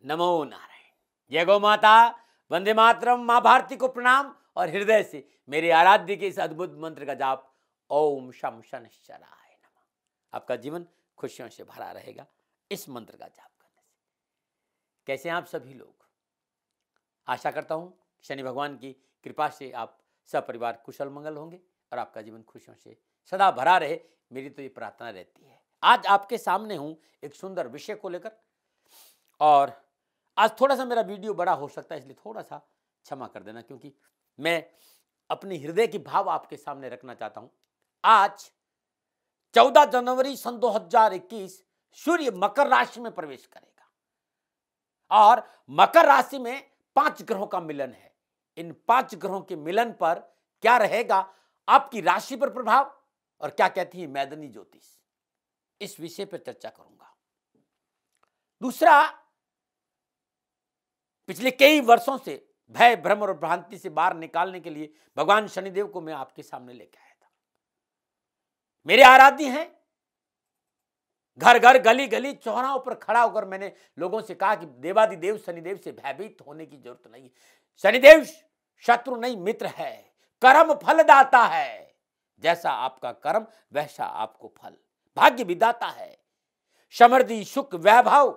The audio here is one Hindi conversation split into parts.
नमो नारायण। जय गौ माता, वंदे मातरम, माँ भारती को प्रणाम और हृदय से मेरे आराध्य के इस अद्भुत मंत्र का जाप ओम शम शनिश्चराय नमः। आपका जीवन खुशियों से भरा रहेगा इस मंत्र का जाप करने से। कैसे हैं आप सभी लोग? आशा करता हूं शनि भगवान की कृपा से आप सपरिवार कुशल मंगल होंगे और आपका जीवन खुशियों से सदा भरा रहे, मेरी तो ये प्रार्थना रहती है। आज आपके सामने हूं एक सुंदर विषय को लेकर, और आज थोड़ा सा मेरा वीडियो बड़ा हो सकता है, इसलिए थोड़ा सा क्षमा कर देना, क्योंकि मैं अपने हृदय की भाव आपके सामने रखना चाहता हूं। आज 14 जनवरी सन 2021 सूर्य मकर राशि में प्रवेश करेगा और मकर राशि में 5 ग्रहों का मिलन है। इन 5 ग्रहों के मिलन पर क्या रहेगा आपकी राशि पर प्रभाव और क्या कहती है मैदानी ज्योतिष, इस विषय पर चर्चा करूंगा। दूसरा, पिछले कई वर्षों से भय, भ्रम और भ्रांति से बाहर निकालने के लिए भगवान शनिदेव को मैं आपके सामने लेकर आया था। मेरे आराध्य हैं। घर घर, गली गली, चौराहों पर खड़ा होकर मैंने लोगों से कहा कि देवादिदेव शनिदेव से भयभीत होने की जरूरत नहीं है। शनिदेव शत्रु नहीं, मित्र है, कर्म फलदाता है। जैसा आपका कर्म वैसा आपको फल, भाग्य विदाता है, समृद्धि, सुख, वैभव,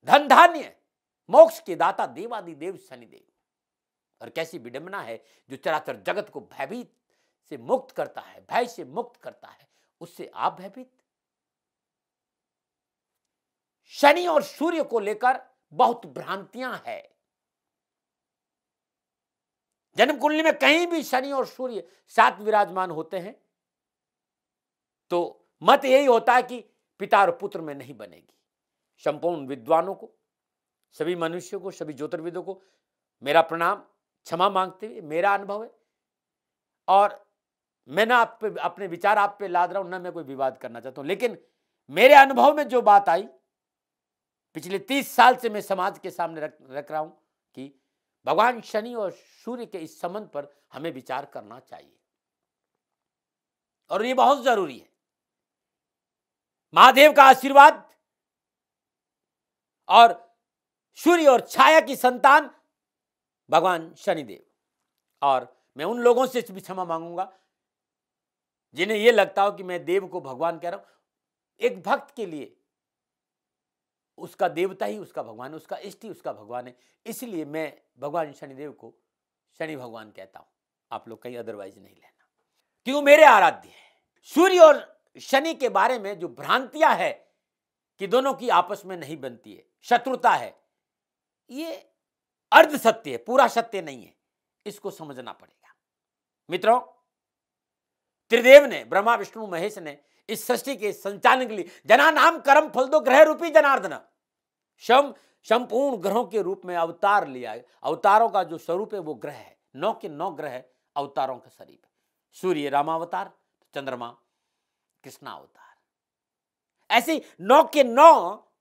धन धान्य, मोक्ष के दाता देवादिदेव शनिदेव। और कैसी विडंबना है जो चराचर जगत को भयभीत से मुक्त करता है, भय से मुक्त करता है, उससे आप भयभीत। शनि और सूर्य को लेकर बहुत भ्रांतियां हैं। जन्म कुंडली में कहीं भी शनि और सूर्य साथ विराजमान होते हैं तो मत यही होता है कि पिता और पुत्र में नहीं बनेगी। संपूर्ण विद्वानों को, सभी मनुष्यों को, सभी ज्योतिर्विदों को मेरा प्रणाम, क्षमा मांगते हुए मेरा अनुभव है। और मैं ना आप पे अपने विचार आप पे लाद रहा हूं, ना मैं कोई विवाद करना चाहता हूं, लेकिन मेरे अनुभव में जो बात आई पिछले 30 साल से मैं समाज के सामने रख रहा हूं कि भगवान शनि और सूर्य के इस संबंध पर हमें विचार करना चाहिए और ये बहुत जरूरी है। महादेव का आशीर्वाद और सूर्य और छाया की संतान भगवान शनिदेव। और मैं उन लोगों से भी क्षमा मांगूंगा जिन्हें यह लगता हो कि मैं देव को भगवान कह रहा हूं। एक भक्त के लिए उसका देवता ही उसका भगवान है, उसका इष्ट ही उसका भगवान है, इसलिए मैं भगवान शनिदेव को शनि भगवान कहता हूं। आप लोग कहीं अदरवाइज नहीं लेना, क्यों मेरे आराध्य है। सूर्य और शनि के बारे में जो भ्रांतियां है कि दोनों की आपस में नहीं बनती है, शत्रुता है, ये अर्ध सत्य है, पूरा सत्य नहीं है। इसको समझना पड़ेगा। मित्रों, त्रिदेव ने, ब्रह्मा विष्णु महेश ने इस सृष्टि के संचालन के लिए जना नाम कर्म फल दो ग्रह रूपी जनार्दन, संपूर्ण ग्रहों के रूप में अवतार लिया है। अवतारों का जो स्वरूप है वो ग्रह है। 9 के 9 ग्रह अवतारों का शरीर है। सूर्य रामावतार, चंद्रमा कृष्णावतार। ऐसे 9 के 9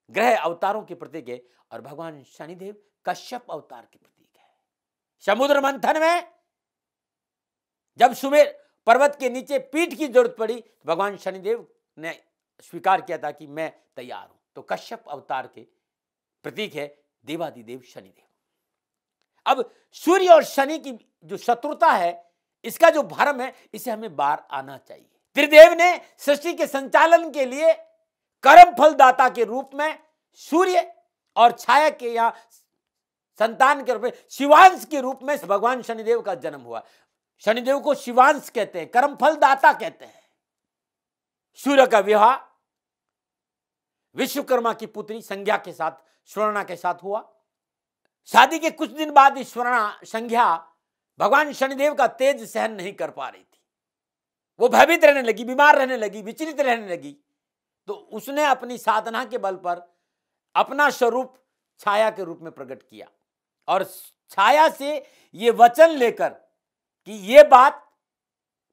ग्रह अवतारों के प्रतीक है और भगवान शनिदेव कश्यप अवतार के प्रतीक है। समुद्र मंथन में जब सुमेर पर्वत के नीचे पीठ की जरूरत पड़ी तो भगवान शनिदेव ने स्वीकार किया था कि मैं तैयार हूं। तो कश्यप अवतार के प्रतीक है देवादिदेव शनिदेव। अब सूर्य और शनि की जो शत्रुता है, इसका जो भरम है, इसे हमें बाहर आना चाहिए। त्रिदेव ने सृष्टि के संचालन के लिए कर्म फलदाता के रूप में सूर्य और छाया के या संतान के रूप में, शिवांश के रूप में भगवान शनिदेव का जन्म हुआ। शनिदेव को शिवांश कहते हैं, कर्म फलदाता कहते हैं। सूर्य का विवाह विश्वकर्मा की पुत्री संज्ञा के साथ, स्वर्णा के साथ हुआ। शादी के कुछ दिन बाद ही स्वर्णा, संज्ञा भगवान शनिदेव का तेज सहन नहीं कर पा रही थी। वो भयभीत रहने लगी, बीमार रहने लगी, विचलित रहने लगी। तो उसने अपनी साधना के बल पर अपना स्वरूप छाया के रूप में प्रकट किया और छाया से ये वचन लेकर कि ये बात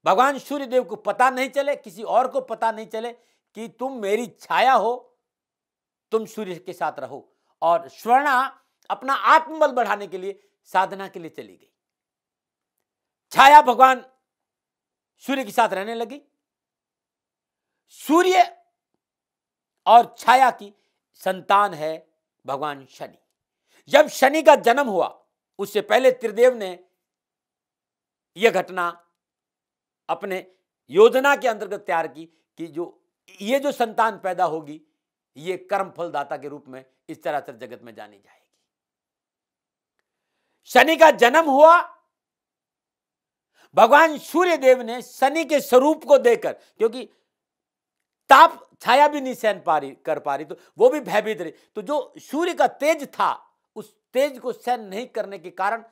भगवान सूर्यदेव को पता नहीं चले, किसी और को पता नहीं चले कि तुम मेरी छाया हो, तुम सूर्य के साथ रहो। और स्वर्णा अपना आत्मबल बढ़ाने के लिए साधना के लिए चली गई। छाया भगवान सूर्य के साथ रहने लगी। सूर्य और छाया की संतान है भगवान शनि। जब शनि का जन्म हुआ उससे पहले त्रिदेव ने यह घटना अपने योजना के अंतर्गत तैयार की कि ये जो संतान पैदा होगी ये कर्म फलदाता के रूप में इस चराचर जगत में जानी जाएगी। शनि का जन्म हुआ, भगवान सूर्य देव ने शनि के स्वरूप को देखकर, क्योंकि ताप छाया भी नहीं सहन कर पा रही तो वो भी भयभीत रही, तो जो सूर्य का तेज था उस तेज को सहन नहीं करने के कारण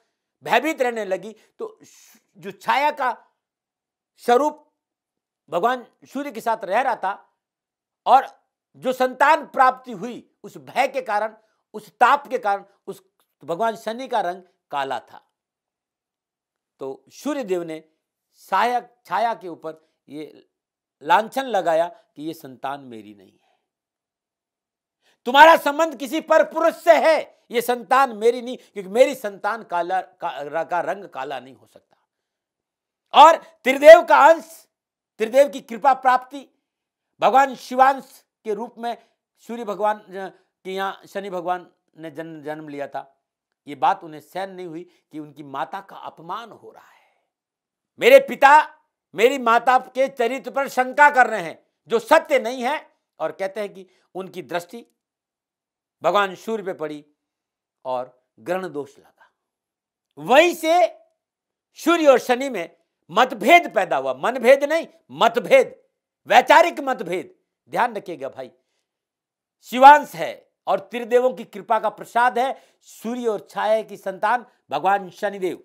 भयभीत रहने लगी। तो जो छाया का स्वरूप भगवान सूर्य के साथ रह रहा था और जो संतान प्राप्ति हुई उस भय के कारण, उस ताप के कारण उस भगवान शनि का रंग काला था। तो सूर्य देव ने छाया के ऊपर ये लांछन लगाया कि ये संतान मेरी नहीं है, तुम्हारा संबंध किसी पर पुरुष से है, ये संतान मेरी नहीं, क्योंकि मेरी संतान का रंग काला नहीं हो सकता। और त्रिदेव का अंश, त्रिदेव की कृपा प्राप्ति, भगवान शिवांश के रूप में सूर्य भगवान के यहाँ शनि भगवान ने जन्म लिया था। ये बात उन्हें सहन नहीं हुई कि उनकी माता का अपमान हो रहा है। मेरे पिता मेरी माता के चरित्र पर शंका कर रहे हैं जो सत्य नहीं है, और कहते हैं कि उनकी दृष्टि भगवान सूर्य पे पड़ी और ग्रहण दोष लगा। वहीं से सूर्य और शनि में मतभेद पैदा हुआ। मनभेद नहीं, मतभेद, वैचारिक मतभेद। ध्यान रखिएगा भाई, शिवांश है और त्रिदेवों की कृपा का प्रसाद है सूर्य और छाया की संतान भगवान शनिदेव।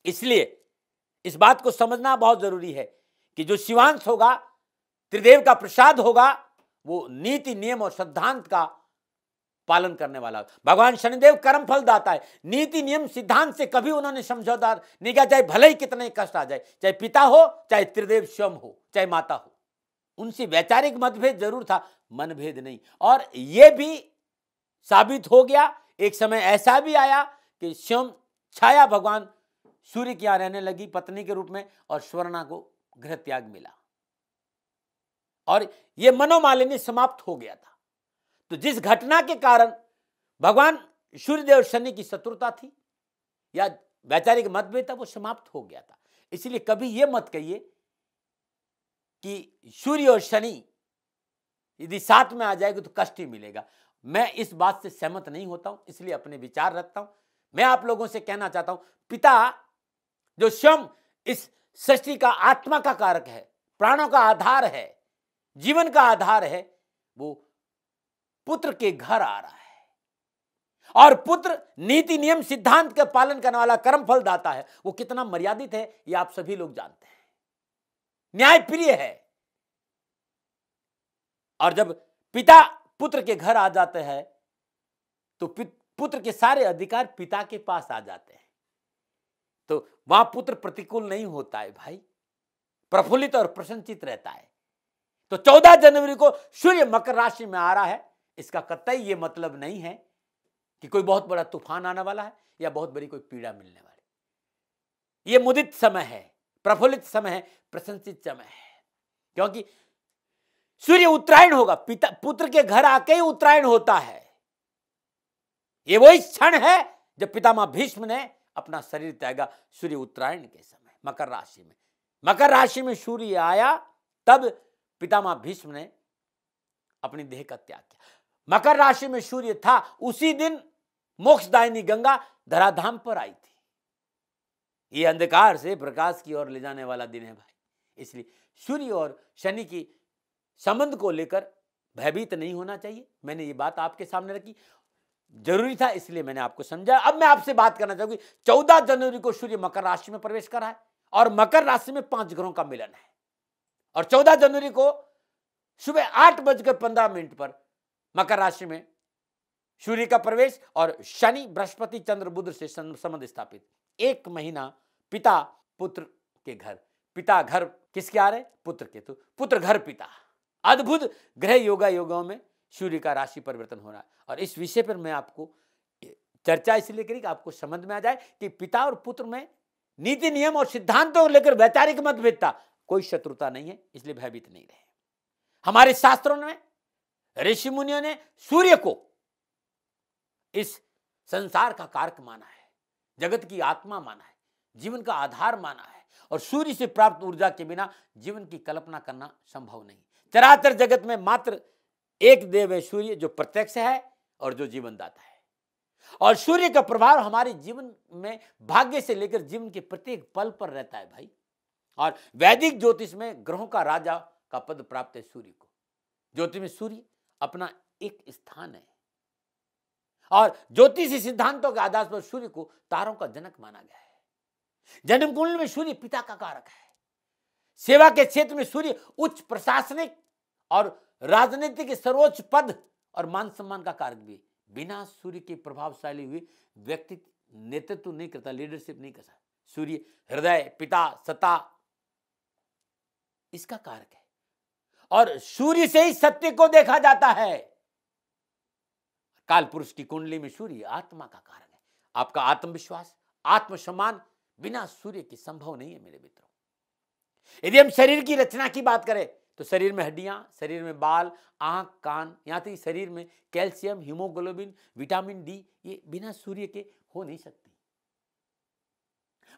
इसलिए इस बात को समझना बहुत जरूरी है कि जो शिवांश होगा, त्रिदेव का प्रसाद होगा, वो नीति नियम और सिद्धांत का पालन करने वाला। भगवान शनिदेव कर्म फल दाता है। नीति नियम सिद्धांत से कभी उन्होंने समझौता नहीं किया, चाहे भले ही कितने कष्ट आ जाए, चाहे पिता हो, चाहे त्रिदेव स्वयं हो, चाहे माता हो। उनसे वैचारिक मतभेद जरूर था, मनभेद नहीं। और यह भी साबित हो गया, एक समय ऐसा भी आया कि स्वयं छाया भगवान सूर्य की यहां रहने लगी पत्नी के रूप में, और स्वर्णा को गृह त्याग मिला और यह मनोमालिन्य समाप्त हो गया था। तो जिस घटना के कारण भगवान सूर्यदेव शनि की शत्रुता थी या वैचारिक मतभेद था, वो समाप्त हो गया था। इसलिए कभी यह मत कहिए कि सूर्य और शनि यदि साथ में आ जाएगा तो कष्ट ही मिलेगा। मैं इस बात से सहमत नहीं होता हूं, इसलिए अपने विचार रखता हूं। मैं आप लोगों से कहना चाहता हूं, पिता जो स्वयं इस सृष्टि का आत्मा का कारक है, प्राणों का आधार है, जीवन का आधार है, वो पुत्र के घर आ रहा है। और पुत्र नीति नियम सिद्धांत के पालन करने वाला कर्म फल दाता है। वो कितना मर्यादित है ये आप सभी लोग जानते हैं, न्यायप्रिय है। और जब पिता पुत्र के घर आ जाते हैं तो पुत्र के सारे अधिकार पिता के पास आ जाते हैं। तो वहां पुत्र प्रतिकूल नहीं होता है भाई, प्रफुल्लित और प्रसन्नचित रहता है। तो 14 जनवरी को सूर्य मकर राशि में आ रहा है। इसका कतई ये मतलब नहीं है कि कोई बहुत बड़ा तूफान आने वाला है या बहुत बड़ी कोई पीड़ा मिलने वाली। ये मुदित समय है, प्रफुल्लित समय है, प्रसन्नचित समय है। क्योंकि सूर्य उत्तरायण होगा, पिता पुत्र के घर आके ही उत्तरायण होता है। ये वही क्षण है जब पितामह भीष्म ने अपना शरीर त्यागा, सूर्य उत्तरायण के समय मकर राशि में। मकर राशि में सूर्य आया तब पितामह भीष्म ने अपनी देह का त्याग किया। मकर राशि में सूर्य था, उसी दिन मोक्षदायिनी गंगा धराधाम पर आई थी। ये अंधकार से प्रकाश की ओर ले जाने वाला दिन है भाई। इसलिए सूर्य और शनि की संबंध को लेकर भयभीत नहीं होना चाहिए। मैंने ये बात आपके सामने रखी, जरूरी था इसलिए मैंने आपको समझा। अब मैं आपसे बात करना चाहूंगी, 14 जनवरी को सूर्य मकर राशि में प्रवेश कर रहा है और मकर राशि में 5 ग्रहों का मिलन है। और 14 जनवरी को सुबह 8:15 पर मकर राशि में सूर्य का प्रवेश और शनि बृहस्पति चंद्र बुध से संबंध स्थापित। 1 महीना पिता पुत्र के घर, पिता घर किसके आ रहे? पुत्र के। तो पुत्र घर पिता, अद्भुत ग्रह योगों में सूर्य का राशि परिवर्तन हो रहा है। और इस विषय पर मैं आपको चर्चा इसलिए करी कि आपको समझ में आ जाए कि पिता और पुत्र में नीति नियम और सिद्धांतों को लेकर वैचारिक मतभेदता, कोई शत्रुता नहीं है, इसलिए भयभीत नहीं रहे। हमारे शास्त्रों में ऋषि मुनियों ने सूर्य को इस संसार का कारक माना है, जगत की आत्मा माना है, जीवन का आधार माना है, और सूर्य से प्राप्त ऊर्जा के बिना जीवन की कल्पना करना संभव नहीं। चराचर जगत में मात्र एक देव है सूर्य, जो प्रत्यक्ष है और जो जीवनदाता है। और सूर्य का प्रभाव हमारे जीवन में भाग्य से लेकर जीवन के प्रत्येक पल पर रहता है भाई। और वैदिक ज्योतिष में ग्रहों का राजा का पद प्राप्त है सूर्य को। ज्योतिष में सूर्य अपना एक स्थान है, और ज्योतिषी सिद्धांतों के आधार पर सूर्य को तारों का जनक माना गया है। जन्म कुंडली में सूर्य पिता का कारक है। सेवा के क्षेत्र में सूर्य उच्च प्रशासनिक और राजनीतिक सर्वोच्च पद और मान सम्मान का कारक भी है। बिना सूर्य के प्रभावशाली हुए व्यक्ति नेतृत्व नहीं करता, लीडरशिप नहीं करता। सूर्य हृदय, पिता, सत्ता इसका कारक है, और सूर्य से ही सत्य को देखा जाता है। काल पुरुष की कुंडली में सूर्य आत्मा का कारक है। आपका आत्मविश्वास, आत्मसम्मान बिना सूर्य के संभव नहीं है मेरे मित्रों। यदि हम शरीर की रचना की बात करें तो शरीर में हड्डियां, शरीर में बाल, आंख, कान, यहां तक शरीर में कैल्शियम, हीमोग्लोबिन, विटामिन डी, ये बिना सूर्य के हो नहीं सकती।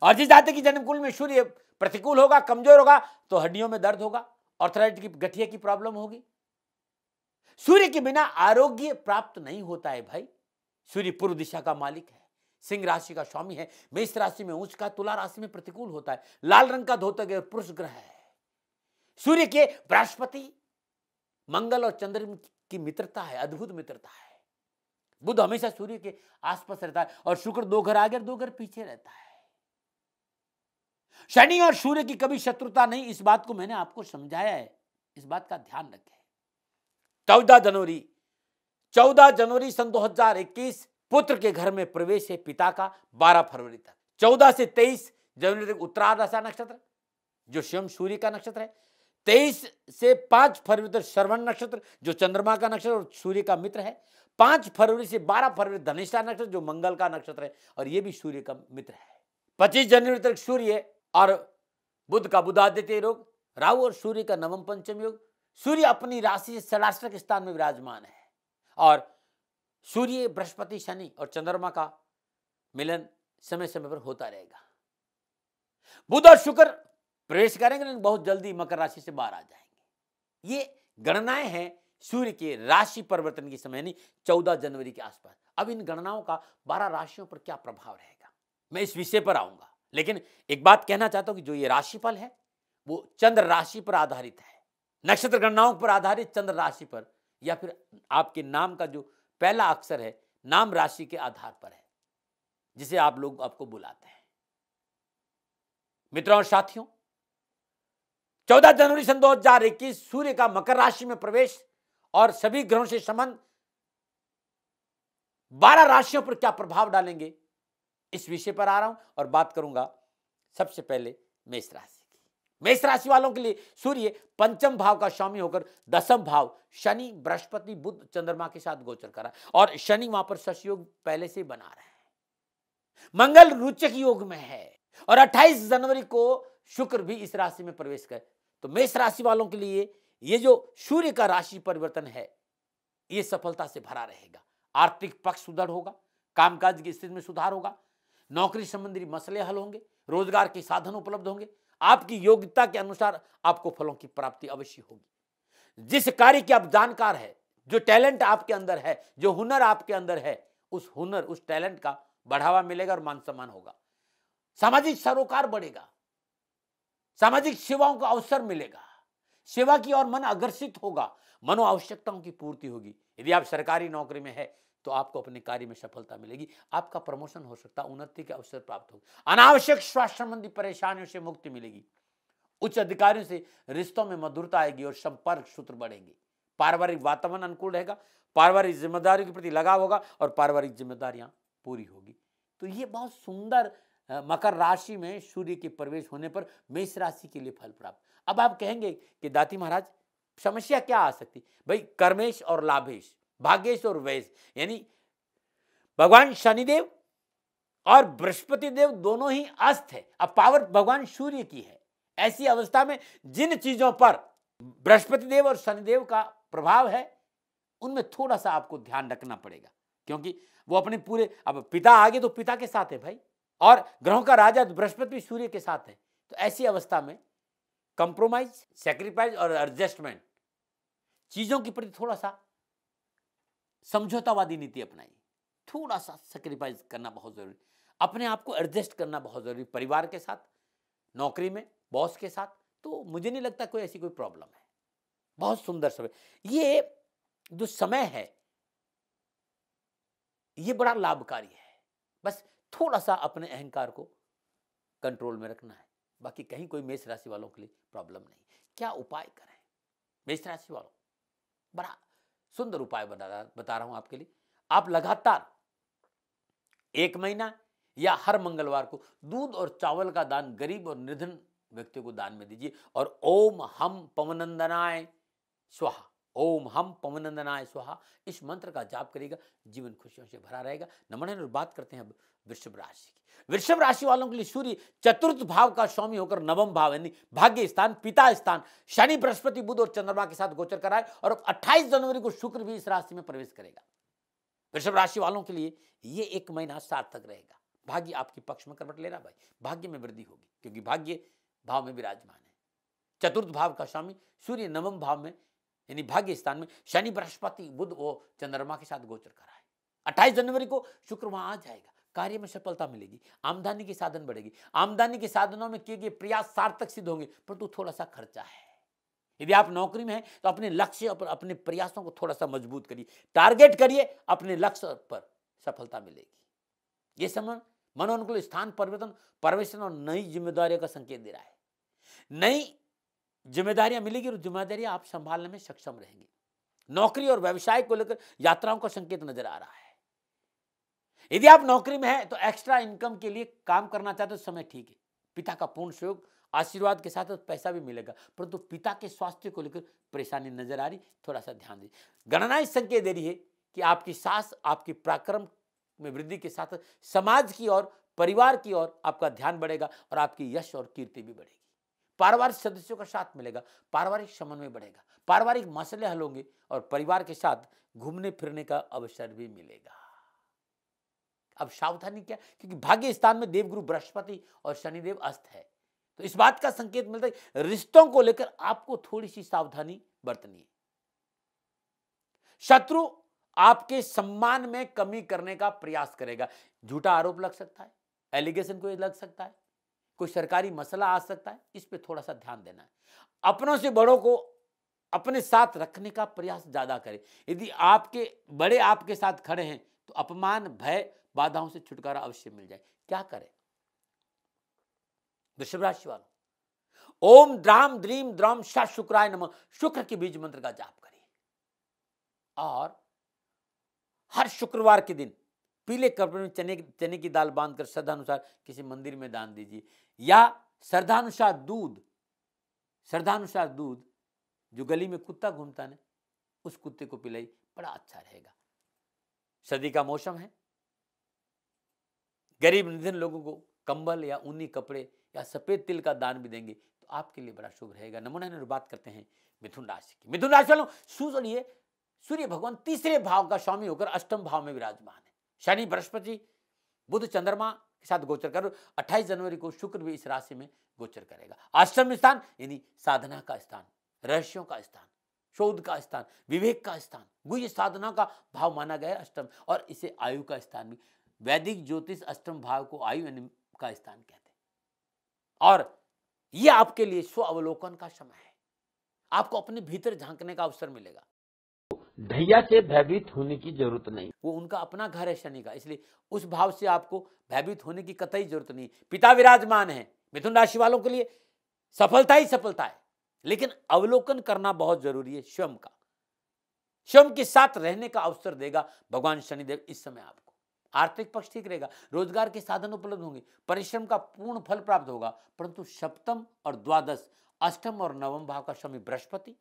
और जिस जाति की जन्म कुंडली में सूर्य प्रतिकूल होगा, कमजोर होगा, तो हड्डियों में दर्द होगा, आर्थराइटिस की, गठिया की प्रॉब्लम होगी। सूर्य के बिना आरोग्य प्राप्त नहीं होता है भाई। सूर्य पूर्व दिशा का मालिक है, सिंह राशि का स्वामी है, मेष राशि में उच्च का, तुला राशि में प्रतिकूल होता है, लाल रंग का धोतक और पुरुष ग्रह है। सूर्य के बृहस्पति, मंगल और चंद्र की मित्रता है, अद्भुत मित्रता है। बुध हमेशा सूर्य के आसपास रहता है, और शुक्र 2 घर आगे और 2 घर पीछे रहता है। शनि और सूर्य की कभी शत्रुता नहीं, इस बात को मैंने आपको समझाया है, इस बात का ध्यान रखें। 14 जनवरी सन 2021 पुत्र के घर में प्रवेश है पिता का। 12 फरवरी तक, 14 से 23 जनवरी तक उत्तराधाषा नक्षत्र जो स्वयं सूर्य का नक्षत्र है। 23 से 5 फरवरी तक श्रवण नक्षत्र जो चंद्रमा का नक्षत्र और सूर्य का मित्र है। 5 फरवरी से 12 फरवरी धनिष्ठा नक्षत्र जो मंगल का नक्षत्र है और यह भी सूर्य का मित्र है। 25 जनवरी तक सूर्य और बुध का बुधादित्य योग, राहु और सूर्य का नवम पंचम योग। सूर्य अपनी राशि से षडाष्टक स्थान में विराजमान है, और सूर्य, बृहस्पति, शनि और चंद्रमा का मिलन समय समय पर होता रहेगा। बुध और शुक्र प्रवेश करेंगे, लेकिन बहुत जल्दी मकर राशि से बाहर आ जाएंगे। ये गणनाएं हैं सूर्य के राशि परिवर्तन की समय, यानी 14 जनवरी के आसपास। अब इन गणनाओं का 12 राशियों पर क्या प्रभाव रहेगा, मैं इस विषय पर आऊंगा। लेकिन एक बात कहना चाहता हूं कि जो ये राशिफल है वो चंद्र राशि पर आधारित है, नक्षत्र गणनाओं पर आधारित चंद्र राशि पर, या फिर आपके नाम का जो पहला अक्षर है नाम राशि के आधार पर है, जिसे आप लोग आपको बुलाते हैं। मित्रों और साथियों, 14 जनवरी सन 2021 सूर्य का मकर राशि में प्रवेश और सभी ग्रहों से संबंध 12 राशियों पर क्या प्रभाव डालेंगे, इस विषय पर आ रहा हूं और बात करूंगा सबसे पहले मेष राशि की। मेष राशि वालों के लिए सूर्य पंचम भाव का स्वामी होकर दसम भाव शनि, बृहस्पति, बुध, चंद्रमा के साथ गोचर कर रहा है, और शनि वहां पर षष्योग पहले से बना रहे हैं। मंगल रुचक योग में है, और 28 जनवरी को शुक्र भी इस राशि में प्रवेश करे। तो मेष राशि वालों के लिए ये जो सूर्य का राशि परिवर्तन है ये सफलता से भरा रहेगा। आर्थिक पक्ष सुदृढ़ होगा, कामकाज की स्थिति में सुधार होगा, नौकरी संबंधी मसले हल होंगे, रोजगार के साधन उपलब्ध होंगे, आपकी योग्यता के अनुसार आपको फलों की प्राप्ति अवश्य होगी। जिस कार्य के आप जानकार है, जो टैलेंट आपके अंदर है, जो हुनर आपके अंदर है, उस हुनर, उस टैलेंट का बढ़ावा मिलेगा और मान सम्मान होगा। सामाजिक सरोकार बढ़ेगा, सामाजिक सेवाओं का अवसर मिलेगा, सेवा की ओर मन अग्रसित होगा, मनो आवश्यकताओं की पूर्ति होगी। यदि आप सरकारी नौकरी में है तो आपको अपने कार्य में सफलता मिलेगी, आपका प्रमोशन हो सकता है, उन्नति के अवसर प्राप्त होगा, अनावश्यक स्वास्थ्य संबंधी परेशानियों से मुक्ति मिलेगी, उच्च अधिकारियों से रिश्तों में मधुरता आएगी और संपर्क सूत्र बढ़ेंगे। पारिवारिक वातावरण अनुकूल रहेगा, पारिवारिक जिम्मेदारियों के प्रति लगाव होगा और पारिवारिक जिम्मेदारियां पूरी होगी। तो ये बहुत सुंदर मकर राशि में सूर्य के प्रवेश होने पर मेष राशि के लिए फल प्राप्त। अब आप कहेंगे कि दाती महाराज समस्या क्या आ सकती, भाई कर्मेश और लाभेश, भाग्येश और वैश, यानी भगवान शनिदेव और बृहस्पति देव दोनों ही अस्त है, अब पावर भगवान सूर्य की है। ऐसी अवस्था में जिन चीजों पर बृहस्पति देव और शनिदेव का प्रभाव है उनमें थोड़ा सा आपको ध्यान रखना पड़ेगा, क्योंकि वो अपने पूरे, अब पिता आगे तो पिता के साथ है भाई, और ग्रहों का राजा बृहस्पति भी सूर्य के साथ है। तो ऐसी अवस्था में कंप्रोमाइज, सैक्रिफाइस और एडजस्टमेंट, चीजों के प्रति थोड़ा सा समझौतावादी नीति अपनाइए। थोड़ा सा सैक्रिफाइस करना बहुत जरूरी, अपने आप को एडजस्ट करना बहुत जरूरी, परिवार के साथ, नौकरी में बॉस के साथ। तो मुझे नहीं लगता कोई ऐसी कोई प्रॉब्लम है। बहुत सुंदर समय, ये जो समय है ये बड़ा लाभकारी है। बस थोड़ा सा अपने अहंकार को कंट्रोल में रखना है, बाकी कहीं कोई मेष राशि वालों के लिए प्रॉब्लम नहीं। क्या उपाय करें मेष राशि वालों? बड़ा सुंदर उपाय बता रहा हूं आपके लिए। आप लगातार 1 महीना या हर मंगलवार को दूध और चावल का दान गरीब और निर्धन व्यक्तियों को दान में दीजिए, और ओम हम पवनंदनाय स्वाहा, ओम हम पवनंदनाय स्वाहा, इस मंत्र का जाप करेगा, जीवन खुशियों से भरा रहेगा। नमन। बात करते हैं अब वृषभ राशि की। वृषभ राशि वालों के लिए सूर्य चतुर्थ भाव का स्वामी होकर नवम भाव यानी भाग्य स्थान, पिता स्थान, शनि, बृहस्पति, बुध और चंद्रमा के साथ गोचर कराए, और 28 जनवरी को शुक्र भी इस राशि में प्रवेश करेगा। वृषभ राशि वालों के लिए ये 1 महीना सार्थक रहेगा। भाग्य आपके पक्ष में करवट ले रहा भाई, भाग्य में वृद्धि होगी, क्योंकि भाग्य भाव में विराजमान है। चतुर्थ भाव का स्वामी सूर्य नवम भाव में यानी भाग्य स्थान में शनि, बृहस्पति, बुध और चंद्रमा के साथ गोचर कर रहा है। 28 जनवरी को शुक्र वहां आ जाएगा, कार्य में सफलता मिलेगी, आमदनी के साधन बढ़ेगी, आमदनी के साधनों में किए गए प्रयास सार्थक सिद्ध होंगे, परंतु थोड़ा सा खर्चा है। यदि आप नौकरी में हैं तो अपने लक्ष्य और अपने प्रयासों को थोड़ा सा मजबूत करिए, टारगेट करिए, अपने लक्ष्य पर सफलता मिलेगी। ये समय मनोनुकूल स्थान परिवर्तन, प्रवेशन और नई जिम्मेदारियों का संकेत दे रहा है। नई जिम्मेदारियां मिलेगी और जिम्मेदारियां आप संभालने में सक्षम रहेंगे। नौकरी और व्यवसाय को लेकर यात्राओं का संकेत नजर आ रहा है। यदि आप नौकरी में हैं तो एक्स्ट्रा इनकम के लिए काम करना चाहते हो, समय ठीक है। पिता का पूर्ण सहयोग, आशीर्वाद के साथ पैसा भी मिलेगा, परंतु पिता के स्वास्थ्य को लेकर परेशानी नजर आ रही, थोड़ा सा ध्यान दीजिए। गणनाएं संकेत दे रही है कि आपकी सास आपकी पराक्रम में वृद्धि के साथ समाज की ओर, परिवार की ओर आपका ध्यान बढ़ेगा और आपकी यश और कीर्ति भी बढ़ेगी। पारिवारिक सदस्यों का साथ मिलेगा, पारिवारिक समन्वय बढ़ेगा, पारिवारिक मसले हल होंगे और परिवार के साथ घूमने फिरने का अवसर भी मिलेगा। अब सावधानी क्या, क्योंकि भाग्य स्थान में देवगुरु बृहस्पति और शनिदेव अस्त है, तो इस बात का संकेत मिलता है रिश्तों को लेकर आपको थोड़ी सी सावधानी बरतनी है। शत्रु आपके सम्मान में कमी करने का प्रयास करेगा, झूठा आरोप लग सकता है, एलिगेशन कोई लग सकता है, कोई सरकारी मसला आ सकता है, इस पे थोड़ा सा ध्यान देना है। अपनों से बड़ों को अपने साथ रखने का प्रयास ज्यादा करें। यदि आपके बड़े आपके साथ खड़े हैं तो अपमान, भय, बाधाओं से छुटकारा अवश्य मिल जाए। क्या करें वृषभ राशि वालों? ओम द्राम द्रीम द्रम सा शुक्राय नमः, शुक्र के बीज मंत्र का जाप करिए, और हर शुक्रवार के दिन पीले कपड़े में चने की दाल बांधकर श्रद्धानुसार किसी मंदिर में दान दीजिए, या श्रद्धानुसार दूध जो गली में कुत्ता घूमता है उस कुत्ते को पिलाई, बड़ा अच्छा रहेगा। सर्दी का मौसम है, गरीब निर्धन लोगों को कंबल या ऊनी कपड़े या सफेद तिल का दान भी देंगे तो आपके लिए बड़ा शुभ रहेगा। नमूना बात करते हैं मिथुन राशि की। मिथुन राशि वालों, सुनिए, सूर्य भगवान तीसरे भाव का स्वामी होकर अष्टम भाव में विराजमान है। शनि, बृहस्पति, बुध, चंद्रमा के साथ गोचर कर 28 जनवरी को शुक्र भी इस राशि में गोचर करेगा। अष्टम स्थान यानी साधना का स्थान, रहस्यों का स्थान, शोध का स्थान, विवेक का स्थान, गुह्य साधना का भाव माना गया है अष्टम, और इसे आयु का स्थान भी। वैदिक ज्योतिष अष्टम भाव को आयु का स्थान कहते हैं, और यह आपके लिए स्व अवलोकन का समय है। आपको अपने भीतर झांकने का अवसर मिलेगा। भैया से भयभीत होने की जरूरत नहीं, वो उनका अपना घर है शनि का, इसलिए उस भाव से आपको भयभीत होने की कतई जरूरत नहीं। पिता विराजमान है। मिथुन राशि वालों के लिए सफलता ही सफलता है, लेकिन अवलोकन करना बहुत जरूरी है। स्वयं के साथ रहने का अवसर देगा भगवान शनिदेव इस समय आपको। आर्थिक पक्ष ठीक रहेगा, रोजगार के साधन उपलब्ध होंगे, परिश्रम का पूर्ण फल प्राप्त होगा, परंतु सप्तम और द्वादश, अष्टम और नवम भाव का स्वामी बृहस्पति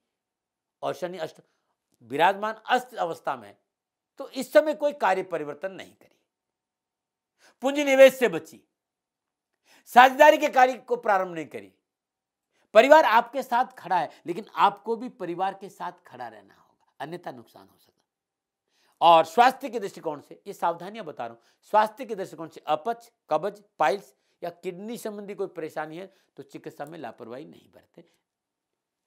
और शनि अष्टम विराजमान अस्त अवस्था में, तो इस समय कोई कार्य परिवर्तन नहीं करिए। पूंजी निवेश से बचिए, साझेदारी के कार्य को प्रारंभ नहीं करिए। परिवार आपके साथ खड़ा है, लेकिन आपको भी परिवार के साथ खड़ा रहना होगा, अन्यथा नुकसान हो सकता है। और स्वास्थ्य के दृष्टिकोण से ये सावधानियां बता रहा हूं, स्वास्थ्य के दृष्टिकोण से अपच, कब्ज, पाइल्स या किडनी संबंधी कोई परेशानी है तो चिकित्सा में लापरवाही नहीं बरतें।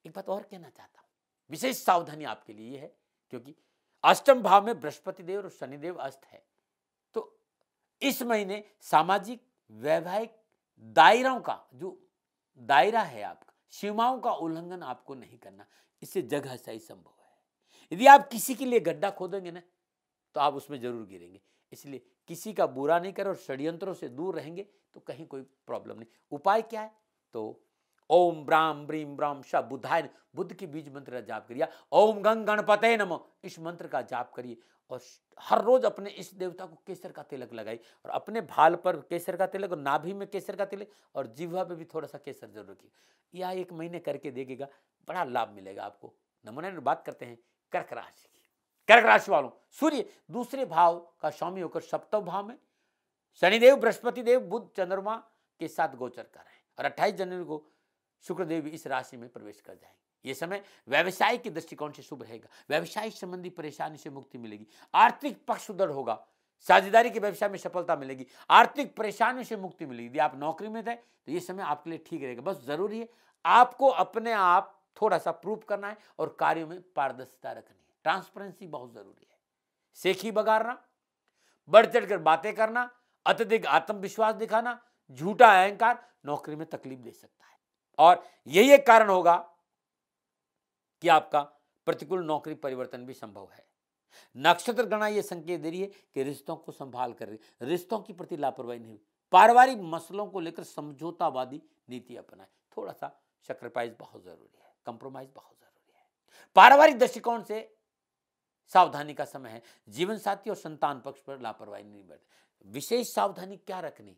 एक बात और कहना चाहता हूं, विशेष सावधानी आपके लिए है क्योंकि अष्टम भाव में बृहस्पति देव और शनिदेव अस्त है, तो इस महीने सामाजिक वैवाहिक दायरों का जो दायरा है आपका, सीमाओं का उल्लंघन आपको नहीं करना, इससे जगह सही संभव है। यदि आप किसी के लिए गड्ढा खोदेंगे ना तो आप उसमें जरूर गिरेंगे, इसलिए किसी का बुरा नहीं करें और षड्यंत्रों से दूर रहेंगे तो कहीं कोई प्रॉब्लम नहीं। उपाय क्या है? तो ओम ब्राम ब्रीम ब्राम श बुधाय, बुद्ध की बीज मंत्र का जाप करिए। ओम गंग गणपते नमः, इस मंत्र का जाप करिए और हर रोज अपने इस देवता को केसर का तिलक लगाइए और अपने भाल पर केसर का तिलक और नाभि में केसर का तिलक और जिह्वा पे भी थोड़ा सा केसर जरूर रखिए। यह 1 महीने करके देखिएगा, बड़ा लाभ मिलेगा आपको। नमूने बात करते हैं कर्क राशि की। कर्क राशि वालों, सूर्य दूसरे भाव का स्वामी होकर सप्तम भाव में, शनिदेव बृहस्पति देव बुध चंद्रमा के साथ गोचर कर रहे हैं और 28 जनवरी को शुक्रदेव भी इस राशि में प्रवेश कर जाएंगे। ये समय व्यवसाय के दृष्टिकोण से शुभ रहेगा, व्यवसाय संबंधी परेशानी से मुक्ति मिलेगी, आर्थिक पक्ष सुदृढ़ होगा, साझेदारी के व्यवसाय में सफलता मिलेगी, आर्थिक परेशानी से मुक्ति मिलेगी। यदि आप नौकरी में थे तो ये समय आपके लिए ठीक रहेगा। बस जरूरी है आपको अपने आप थोड़ा सा प्रूव करना है और कार्यों में पारदर्शिता रखनी है, ट्रांसपेरेंसी बहुत जरूरी है। सेखी बगाड़ना, बढ़ चढ़कर बातें करना, अत्यधिक आत्मविश्वास दिखाना, झूठा अहंकार नौकरी में तकलीफ दे सकता है और यही एक कारण होगा कि आपका प्रतिकूल नौकरी परिवर्तन भी संभव है। नक्षत्र गणना यह संकेत दे रही है कि रिश्तों को संभाल कर, रिश्तों के प्रति लापरवाही नहीं, पारिवारिक मसलों को लेकर समझौतावादी नीति अपनाएं। थोड़ा सा सैक्रिफाइस बहुत जरूरी है, कंप्रोमाइज बहुत जरूरी है। पारिवारिक दृष्टिकोण से सावधानी का समय है, जीवन साथी और संतान पक्ष पर लापरवाही नहीं बरते। विशेष सावधानी क्या रखनी?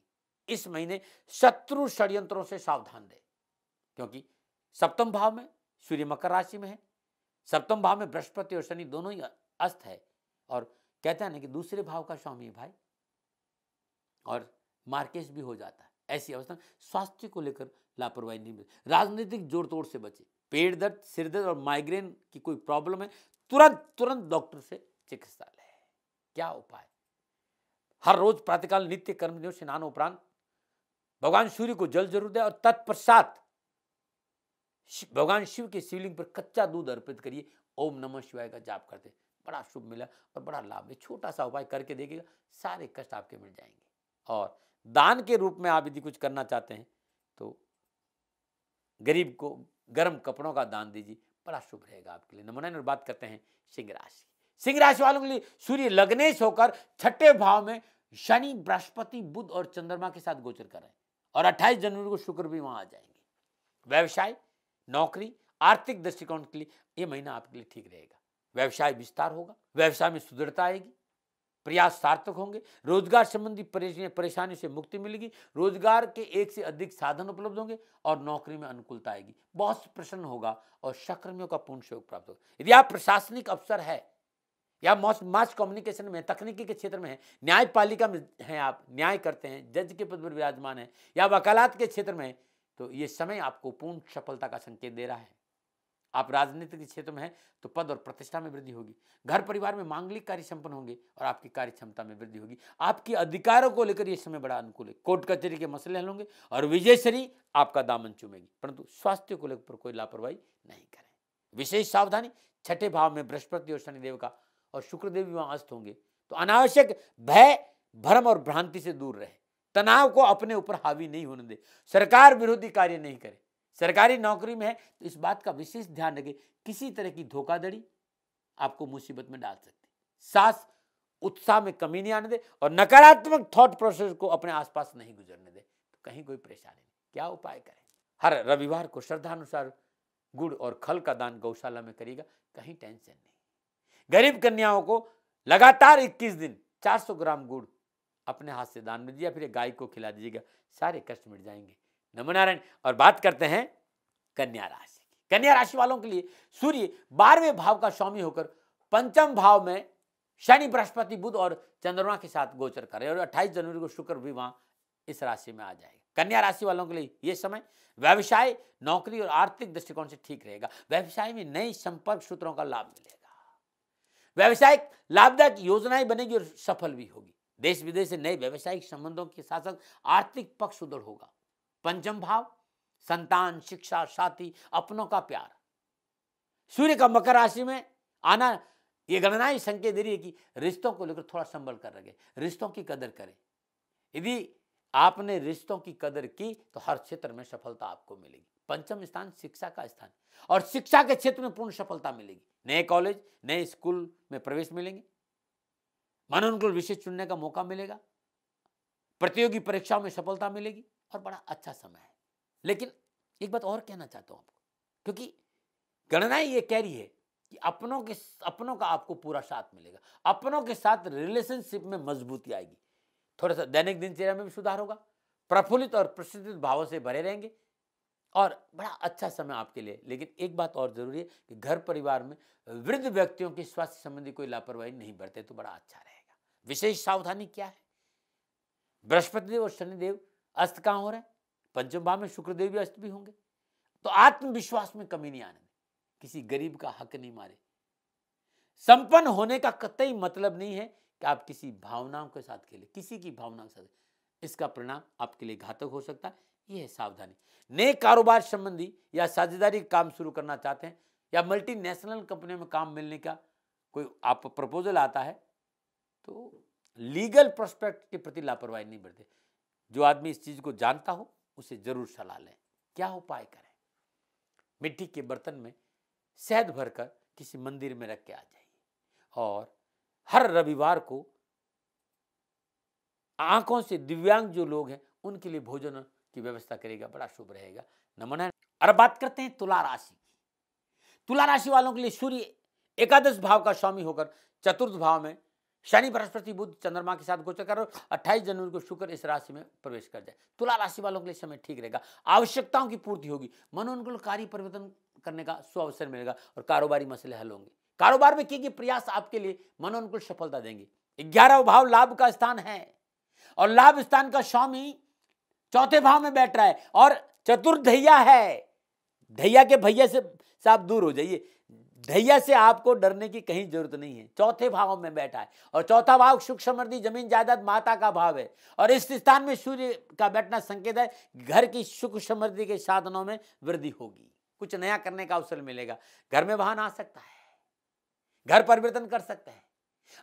इस महीने शत्रु षड्यंत्रों से सावधान दे क्योंकि सप्तम भाव में सूर्य मकर राशि में है, सप्तम भाव में बृहस्पति और शनि दोनों ही अस्त है और कहते हैं ना कि दूसरे भाव का स्वामी है भाई, और मार्केश भी हो जाता है। ऐसी अवस्था स्वास्थ्य को लेकर लापरवाही नहीं बरते, राजनीतिक जोड़ तोड़ से बचे, पेट दर्द, सिर दर्द और माइग्रेन की कोई प्रॉब्लम है तुरंत डॉक्टर से चिकित्सा ले। क्या उपाय? हर रोज प्रातःकाल नित्य कर्म स्नान उपरांत भगवान सूर्य को जल जरूर दे और तत्पश्चात भगवान शिव के शिवलिंग पर कच्चा दूध अर्पित करिए। ओम नमः शिवाय का जाप करते, बड़ा शुभ मिला और बड़ा लाभ है। छोटा सा उपाय करके देखिएगा, सारे कष्ट आपके मिट जाएंगे। और दान के रूप में आप यदि कुछ करना चाहते हैं तो गरीब को गर्म कपड़ों का दान दीजिए, बड़ा शुभ रहेगा आपके लिए। नमूना बात करते हैं सिंह राशि। सिंह राशि वालों के लिए सूर्य लग्नेश होकर छठे भाव में शनि, बृहस्पति, बुध और चंद्रमा के साथ गोचर कर रहे हैं और 28 जनवरी को शुक्र भी वहां आ जाएंगे। व्यवसाय, नौकरी, आर्थिक दृष्टिकोण के लिए यह महीना आपके लिए ठीक रहेगा। व्यवसाय विस्तार होगा, व्यवसाय में सुदृढ़ता आएगी, प्रयास सार्थक होंगे, रोजगार संबंधी परेशानी से मुक्ति मिलेगी, रोजगार के एक से अधिक साधन उपलब्ध होंगे और नौकरी में अनुकूलता आएगी, बहुत प्रसन्न होगा और सहकर्मियों का पूर्ण सहयोग प्राप्त होगा। यदि आप प्रशासनिक अफसर है या मास कम्युनिकेशन में, तकनीकी के क्षेत्र में है, न्यायपालिका में हैं, आप न्याय करते हैं, जज के पद पर विराजमान है या वकालत के क्षेत्र में है, तो ये समय आपको पूर्ण सफलता का संकेत दे रहा है। आप राजनीतिक के क्षेत्र में हैं तो पद और प्रतिष्ठा में वृद्धि होगी, घर परिवार में मांगलिक कार्य संपन्न होंगे और आपकी कार्य क्षमता में वृद्धि होगी। आपके अधिकारों को लेकर यह समय बड़ा अनुकूल है, कोर्ट कचहरी के मसले हल होंगे और विजयश्री आपका दामन चूमेगी, परंतु स्वास्थ्य को लेकर कोई लापरवाही नहीं करें। विशेष सावधानी, छठे भाव में बृहस्पति और शनिदेव का और शुक्रदेव भी वहां अस्त होंगे, तो अनावश्यक भय, भ्रम और भ्रांति से दूर रहे, तनाव को अपने ऊपर हावी नहीं होने दे, सरकार विरोधी कार्य नहीं करे। सरकारी नौकरी में है तो इस बात का विशेष ध्यान रखें, किसी तरह की धोखाधड़ी आपको मुसीबत में डाल सकती, सास उत्साह में कमी नहीं आने दे और नकारात्मक थॉट प्रोसेस को अपने आसपास नहीं गुजरने दे, तो कहीं कोई परेशानी नहीं। क्या उपाय करें? हर रविवार को श्रद्धानुसार गुड़ और खल का दान गौशाला में करिएगा, कहीं टेंशन नहीं। गरीब कन्याओं को लगातार 21 दिन 400 ग्राम गुड़ अपने हाथ से दान में दीजिए, फिर गाय को खिला दीजिएगा, सारे कष्ट मिट जाएंगे। नमो नारायण। और बात करते हैं कन्या राशि की। कन्या राशि वालों के लिए सूर्य 12वें भाव का स्वामी होकर पंचम भाव में शनि, बृहस्पति, बुध और चंद्रमा के साथ गोचर करे और 28 जनवरी को शुक्र भी वहां इस राशि में आ जाएगा। कन्या राशि वालों के लिए यह समय व्यवसाय, नौकरी और आर्थिक दृष्टिकोण से ठीक रहेगा। व्यवसाय में नए संपर्क सूत्रों का लाभ मिलेगा। व्यवसायिक लाभदायक योजनाएं बनेगी और सफल भी होगी। देश विदेश से नए व्यवसायिक संबंधों के साथ साथ आर्थिक पक्ष सुदृढ़ होगा। पंचम भाव संतान, शिक्षा, साथी, अपनों का प्यार। सूर्य का मकर राशि में आना ये गणनाएं संकेत दे रही है कि रिश्तों को लेकर थोड़ा संभल कर रखें, रिश्तों की कदर करें। यदि आपने रिश्तों की कदर की तो हर क्षेत्र में सफलता आपको मिलेगी। पंचम स्थान शिक्षा का स्थान और शिक्षा के क्षेत्र में पूर्ण सफलता मिलेगी। नए कॉलेज, नए स्कूल में प्रवेश मिलेंगे, मनोनुकूल विषय चुनने का मौका मिलेगा, प्रतियोगी परीक्षाओं में सफलता मिलेगी और बड़ा अच्छा समय है। लेकिन एक बात और कहना चाहता हूं आपको, क्योंकि गणनाएं ये कह रही है कि अपनों का आपको पूरा साथ मिलेगा, अपनों के साथ रिलेशनशिप में मजबूती आएगी, थोड़ा सा दैनिक दिनचर्या में भी सुधार होगा, प्रफुल्लित और प्रसन्नित भावों से भरे रहेंगे और बड़ा अच्छा समय आपके लिए। लेकिन एक बात और जरूरी है कि घर परिवार में वृद्ध व्यक्तियों की स्वास्थ्य संबंधी कोई लापरवाही नहीं बरते तो बड़ा अच्छा रहेगा। विशेष सावधानी क्या है? बृहस्पति देव और शनिदेव अस्त कहां हो रहे हैं? पंचम भाव में शुक्रदेव भी अस्त भी होंगे। तो आत्मविश्वास में कमी नहीं आने दें, किसी गरीब का हक नहीं मारे। संपन्न होने का कतई मतलब नहीं है कि आप किसी भावनाओं के साथ खेलें, किसी की भावनाओं के साथ, इसका परिणाम आपके लिए घातक हो सकता है। यह है सावधानी। नए कारोबार संबंधी या साझेदारी काम शुरू करना चाहते हैं या मल्टीनेशनल कंपनी में काम मिलने का कोई आप प्रपोजल आता है तो लीगल प्रोस्पेक्ट के प्रति लापरवाही नहीं बरते। जो आदमी इस चीज को जानता हो उसे जरूर सलाह लें। क्या उपाय करें? मिट्टी के बर्तन में शहद भरकर किसी मंदिर में रख के आ जाइए और हर रविवार को आंखों से दिव्यांग जो लोग हैं उनके लिए भोजन की व्यवस्था करेगा, बड़ा शुभ रहेगा। नमन। अब बात करते हैं तुला राशि की। तुला राशि वालों के लिए सूर्य एकादश भाव का स्वामी होकर चतुर्थ भाव में शनि, बृहस्पति, बुध, चंद्रमा के साथ गोचर कर 28 जनवरी को शुक्र इस राशि में प्रवेश कर जाए। तुला राशि वालों के लिए समय ठीक रहेगा, आवश्यकताओं की पूर्ति होगी, मनोनुकूल कार्य परिवर्तन करने का सुअवसर मिलेगा और कारोबारी मसले हल होंगे। कारोबार में किए गए प्रयास आपके लिए मनोनुकूल सफलता देंगे। 11वां भाव लाभ का स्थान है और लाभ स्थान का स्वामी चौथे भाव में बैठ रहा है और चतुर्थ दैया है। दैया के भैया से आप दूर हो जाइए, दैया से आपको डरने की कहीं जरूरत नहीं है। चौथे भाव में बैठा है और चौथा भाव सुख समृद्धि, जमीन जायदाद, माता का भाव है और इस स्थान में सूर्य का बैठना संकेत है घर की सुख समृद्धि के साधनों में वृद्धि होगी, कुछ नया करने का अवसर मिलेगा, घर में वाहन आ सकता है, घर परिवर्तन कर सकते हैं,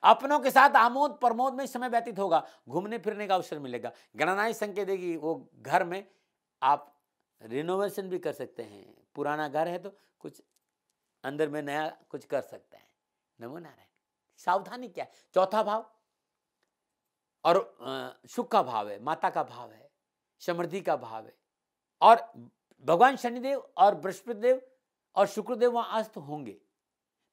अपनों के साथ आमोद प्रमोद में समय व्यतीत होगा, घूमने फिरने का अवसर मिलेगा। गणनाएं संकेत देगी वो घर में आप रिनोवेशन भी कर सकते हैं। पुराना घर है तो कुछ अंदर में नया कुछ कर सकते हैं। नमो नारायण। सावधानी क्या है? चौथा भाव और सुख का भाव है, माता का भाव है, समृद्धि का भाव है और भगवान शनिदेव और बृहस्पति देव और शुक्रदेव वहां अस्त होंगे।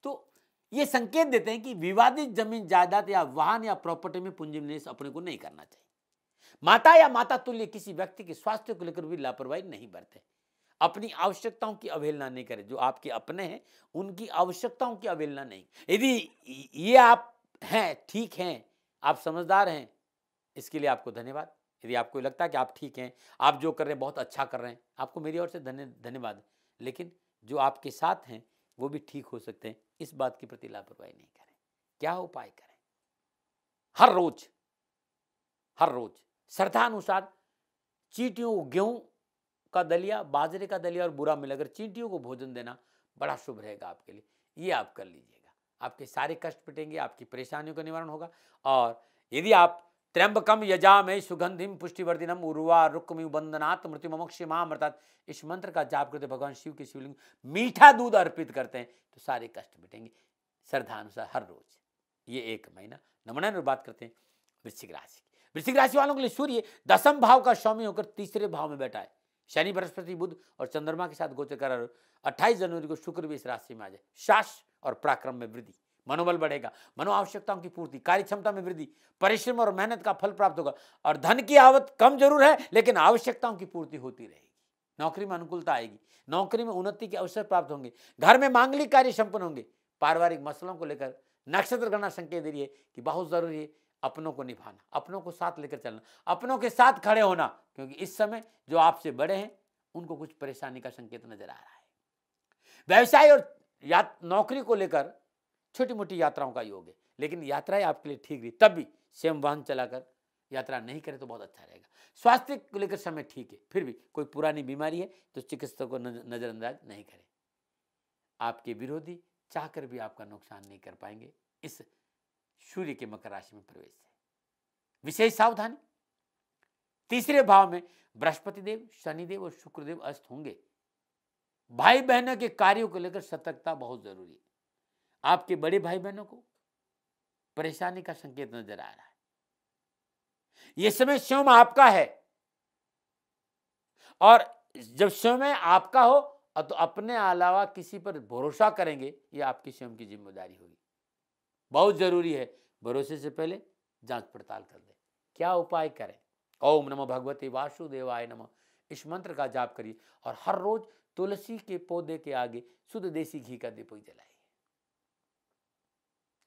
तो ये संकेत देते हैं कि विवादित जमीन जायदाद या वाहन या प्रॉपर्टी में पूंजी निवेश अपने को नहीं करना चाहिए। माता या माता तुल्य किसी व्यक्ति के स्वास्थ्य को लेकर भी लापरवाही नहीं बरते। अपनी आवश्यकताओं की अवहेलना नहीं करें। जो आपके अपने हैं उनकी आवश्यकताओं की अवहेलना नहीं। यदि ये आप हैं, ठीक हैं, आप समझदार हैं, इसके लिए आपको धन्यवाद। यदि आपको लगता है कि आप ठीक हैं, आप जो कर रहे हैं बहुत अच्छा कर रहे हैं, आपको मेरी ओर से धन्यवाद। लेकिन जो आपके साथ हैं वो भी ठीक हो सकते हैं, इस बात के प्रति लापरवाही नहीं करें। क्या उपाय करें? हर रोज श्रद्धानुसार चींटियों, गेहूं का दलिया, बाजरे का दलिया और बुरा मिलाकर चींटियों को भोजन देना बड़ा शुभ रहेगा आपके लिए। ये आप कर लीजिएगा, आपके सारे कष्ट पिटेंगे, आपकी परेशानियों का निवारण होगा। और यदि आप त्र्यंबकम यजामहे सुगंधिम पुष्टिवर्धनम उर्वा रुक्मिव बंदनात् मृत्युमोक्षमाम अर्थात इस मंत्र का जाप करते भगवान शिव के शिवलिंग मीठा दूध अर्पित करते हैं तो सारे कष्ट मिटेंगे श्रद्धानुसार हर रोज। ये 1 महीना। नमन। बात करते हैं वृश्चिक राशि की। वृश्चिक राशि वालों के लिए सूर्य 10वें भाव का स्वामी होकर 3रे भाव में बैठा है। शनि, बृहस्पति, बुध और चंद्रमा के साथ गोचर कर 28 जनवरी को शुक्र भी इस राशि में आ जाए। साहस और पराक्रम में वृद्धि, मनोबल बढ़ेगा, मनो आवश्यकताओं की पूर्ति, कार्य क्षमता में वृद्धि, परिश्रम और मेहनत का फल प्राप्त होगा और धन की आवक कम जरूर है लेकिन आवश्यकताओं की पूर्ति होती रहेगी। नौकरी में अनुकूलता आएगी, नौकरी में उन्नति के अवसर प्राप्त होंगे, घर में मांगलिक कार्य संपन्न होंगे। पारिवारिक मसलों को लेकर नक्षत्र गणना संकेत दे रही है कि बहुत जरूरी है अपनों को निभाना, अपनों को साथ लेकर चलना, अपनों के साथ खड़े होना, क्योंकि इस समय जो आपसे बड़े हैं उनको कुछ परेशानी का संकेत नजर आ रहा है। व्यवसाय और या नौकरी को लेकर छोटी मोटी यात्राओं का योग है, लेकिन यात्राएं आपके लिए ठीक रही तब भी स्वयं वाहन चलाकर यात्रा नहीं करें तो बहुत अच्छा रहेगा। स्वास्थ्य को लेकर समय ठीक है, फिर भी कोई पुरानी बीमारी है तो चिकित्सक को नजरअंदाज नहीं करें। आपके विरोधी चाहकर भी आपका नुकसान नहीं कर पाएंगे इस सूर्य के मकर राशि में प्रवेश से। विशेष सावधानी, तीसरे भाव में बृहस्पति देव, शनिदेव और शुक्रदेव अस्त होंगे। भाई बहनों के कार्यों को लेकर सतर्कता बहुत जरूरी है। आपके बड़े भाई बहनों को परेशानी का संकेत नजर आ रहा है। यह समय स्वयं आपका है, और जब स्वयं आपका हो तो अपने अलावा किसी पर भरोसा करेंगे, यह आपकी स्वयं की जिम्मेदारी होगी। बहुत जरूरी है, भरोसे से पहले जांच पड़ताल कर ले। क्या उपाय करें? ओम नमः भगवते वासुदेवाय नमः, इस मंत्र का जाप करिए और हर रोज तुलसी के पौधे के आगे शुद्ध देसी घी का दीपक जलाइए।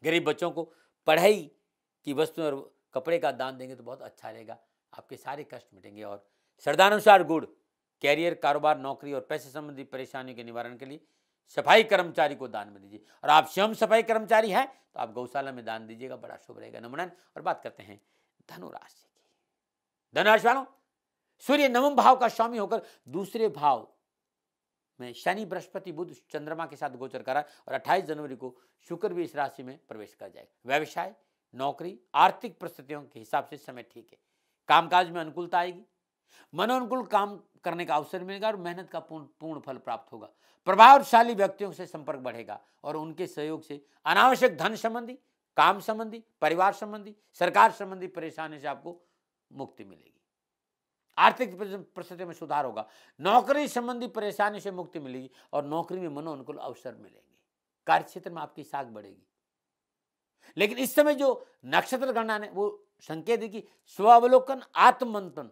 गरीब बच्चों को पढ़ाई की वस्तु और कपड़े का दान देंगे तो बहुत अच्छा रहेगा, आपके सारे कष्ट मिटेंगे। और श्रद्धानुसार गुड़, कैरियर, कारोबार, नौकरी और पैसे संबंधी परेशानियों के निवारण के लिए सफाई कर्मचारी को दान में दीजिए। और आप स्वयं सफाई कर्मचारी हैं तो आप गौशाला में दान दीजिएगा, बड़ा शुभ रहेगा। नमन। और बात करते हैं धनु राशि की। धनु राशि वालों, सूर्य नवम भाव का स्वामी होकर दूसरे भाव में शनि, बृहस्पति, बुध, चंद्रमा के साथ गोचर करा और 28 जनवरी को शुक्र भी इस राशि में प्रवेश कर जाएगा। व्यवसाय, नौकरी, आर्थिक परिस्थितियों के हिसाब से समय ठीक है। कामकाज में अनुकूलता आएगी, मनोनुकूल काम करने का अवसर मिलेगा और मेहनत का पूर्ण फल प्राप्त होगा। प्रभावशाली व्यक्तियों से संपर्क बढ़ेगा और उनके सहयोग से अनावश्यक धन संबंधी, काम संबंधी, परिवार संबंधी, सरकार संबंधी परेशानी से आपको मुक्ति मिलेगी। आर्थिक परिस्थिति में सुधार होगा। नौकरी संबंधी परेशानी से मुक्ति मिलेगी और नौकरी में मनोनुकूल अवसर मिलेंगे। कार्य क्षेत्र में आपकी साख बढ़ेगी। लेकिन इस समय जो नक्षत्र गणना ने वो संकेत है कि स्वावलोकन, आत्ममंथन,